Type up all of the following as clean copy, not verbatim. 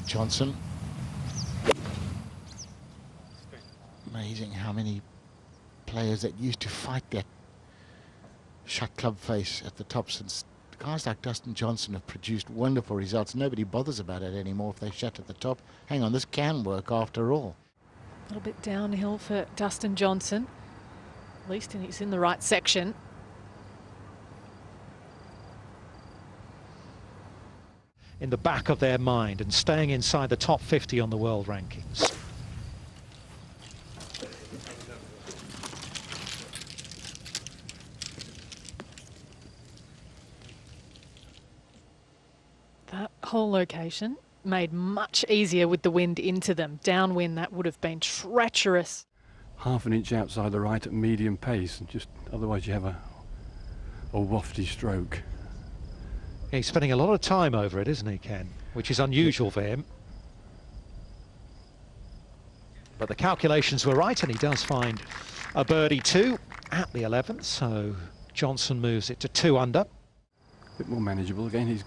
Johnson. Amazing how many players that used to fight that shut club face at the top, since guys like Dustin Johnson have produced wonderful results. Nobody bothers about it anymore if they shut at the top. Hang on, this can work after all. A little bit downhill for Dustin Johnson. At least he's in the right section. In the back of their mind and staying inside the top 50 on the world rankings. That whole location made much easier with the wind into them. Downwind, that would have been treacherous. Half an inch outside the right at medium pace, and just otherwise you have a wafty stroke. He's spending a lot of time over it, isn't he, Ken? Which is unusual for him. But the calculations were right, and he does find a birdie too at the 11th, so Johnson moves it to 2 under. A bit more manageable again. He's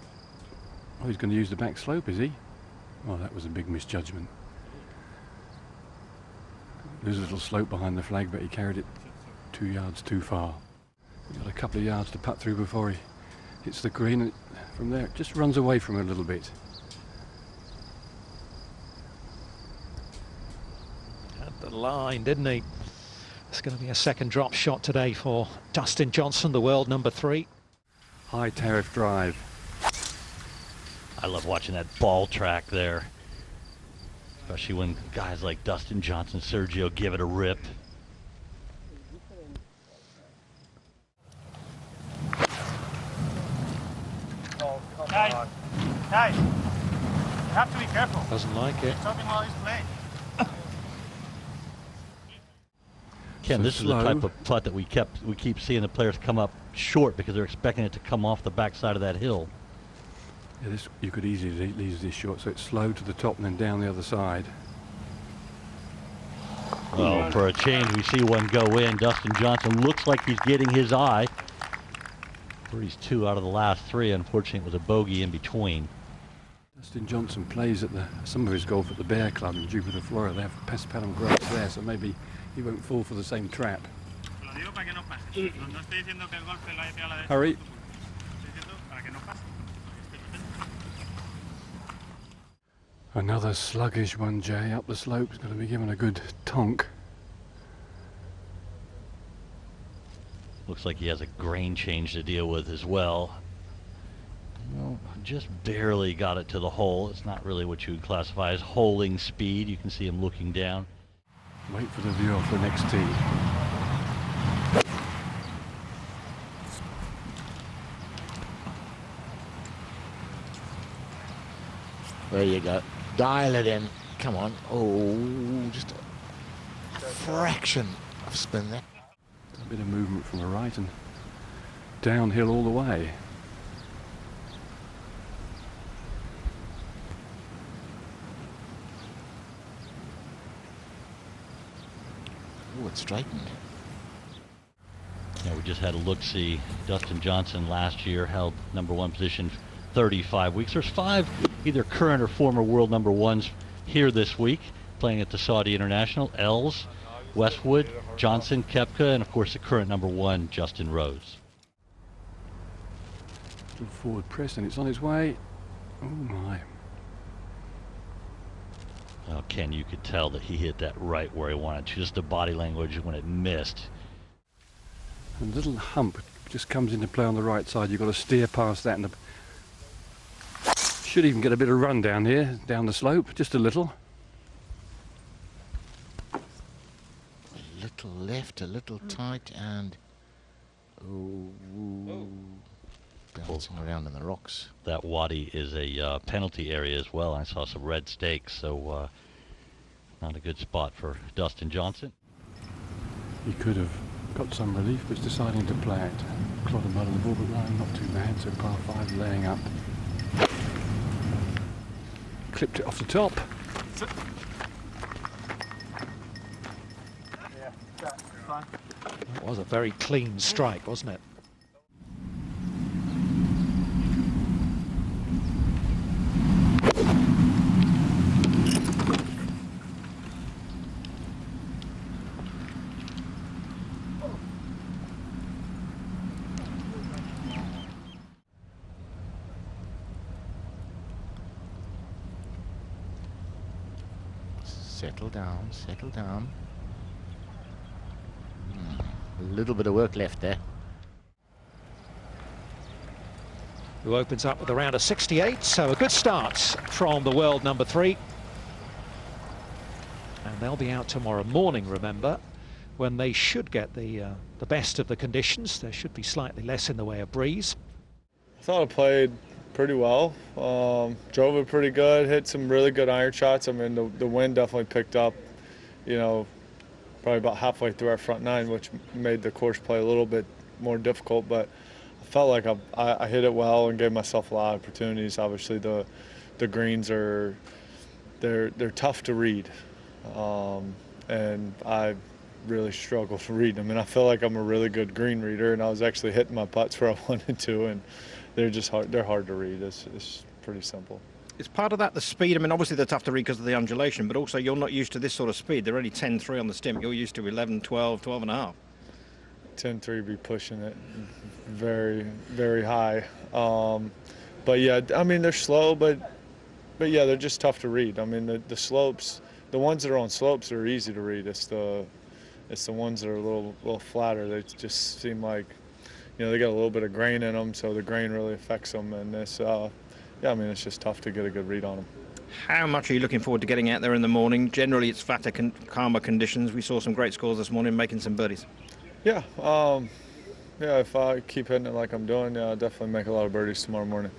going to use the back slope, is he? Oh, that was a big misjudgment. There's a little slope behind the flag, but he carried it 2 yards too far. He's got a couple of yards to putt through before he hits the green, and from there it just runs away from it a little bit. At the line, didn't he? It's going to be a second drop shot today for Dustin Johnson, the world number 3. High tariff drive. I love watching that ball track there, especially when guys like Dustin Johnson, Sergio give it a rip. Oh, come on. Guys, you have to be careful. Doesn't like it. Stopping while he's playing. Ken, So this slow. is the type of putt that we keep seeing the players come up short because they're expecting it to come off the backside of that hill. Yeah, this you could easily leave this short, so it's slow to the top and then down the other side. Well, for a change, we see one go in. Dustin Johnson looks like he's getting his eye. He's 2 out of the last 3. Unfortunately, it was a bogey in between. Dustin Johnson plays at some of his golf at the Bear Club in Jupiter, Florida. They have Pespatum grass there, so maybe he won't fall for the same trap. Hurry. Another sluggish one, Jay, up the slope. Is going to be given a good tonk. Looks like he has a grain change to deal with as well. Well, just barely got it to the hole. It's not really what you would classify as holing speed. You can see him looking down. Wait for the view off the next tee. There you go. Dial it in. Come on. Oh, just a fraction of spin there. A bit of movement from the right and downhill all the way. Oh, it's straightened. Yeah, we just had a look-see. Dustin Johnson last year held #1 position 35 weeks. There's 5 either current or former world #1s here this week playing at the Saudi International. Els, Westwood, Johnson, Koepka, and of course the current #1, Justin Rose. Little forward press and it's on its way. Oh my. Oh, Ken, you could tell that he hit that right where he wanted to. Just the body language when it missed. A little hump just comes into play on the right side. You've got to steer past that, and should even get a bit of run down here, down the slope, just a little. A little left, a little tight, and bouncing around in the rocks. That wadi is a penalty area as well. I saw some red stakes, so not a good spot for Dustin Johnson. He could have got some relief, but is deciding to play it. Clod of mud on the ball, but line not too bad, so par 5 laying up. Clipped it off the top. Yeah, that's fine. It was a very clean strike, wasn't it? Settle down, settle down. A little bit of work left there. Who opens up with around a 68, so a good start from the world number 3. And they'll be out tomorrow morning, remember, when they should get the best of the conditions. There should be slightly less in the way of breeze. I thought I played pretty well. Drove it pretty good, hit some really good iron shots. I mean, the wind definitely picked up, you know, probably about halfway through our front 9, which made the course play a little bit more difficult, but I felt like I hit it well and gave myself a lot of opportunities. Obviously, the greens are they're tough to read, and I really struggle to read them. And I feel like I'm a really good green reader, and I was actually hitting my putts where I wanted to, and they're just hard. They're hard to read. It's pretty simple. Is part of that the speed? I mean, obviously they're tough to read because of the undulation, but also you're not used to this sort of speed. They're only 10-3 on the stimp. You're used to 11, 12, 12 and a half. 10-3 be pushing it very, very high. But yeah, I mean, they're slow, but yeah, they're just tough to read. I mean, the slopes, the ones that are on slopes are easy to read. It's the ones that are a little flatter. They just seem like, you know, they got a little bit of grain in them, so the grain really affects them. And it's, yeah, I mean, it's just tough to get a good read on them. How much are you looking forward to getting out there in the morning? Generally, it's fatter, calmer conditions. We saw some great scores this morning, making some birdies. Yeah, yeah. If I keep hitting it like I'm doing, yeah, I'll definitely make a lot of birdies tomorrow morning.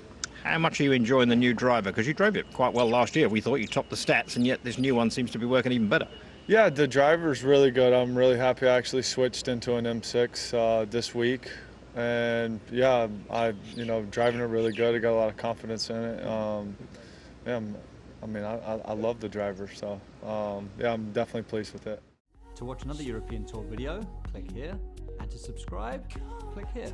How much are you enjoying the new driver? Because you drove it quite well last year. We thought you topped the stats, and yet this new one seems to be working even better. Yeah, the driver's really good. I'm really happy. I actually switched into an M6 this week, and yeah, you know, driving it really good. I got a lot of confidence in it. Yeah, I mean, I love the driver, so yeah, I'm definitely pleased with it. To watch another European Tour video, click here, and to subscribe, click here.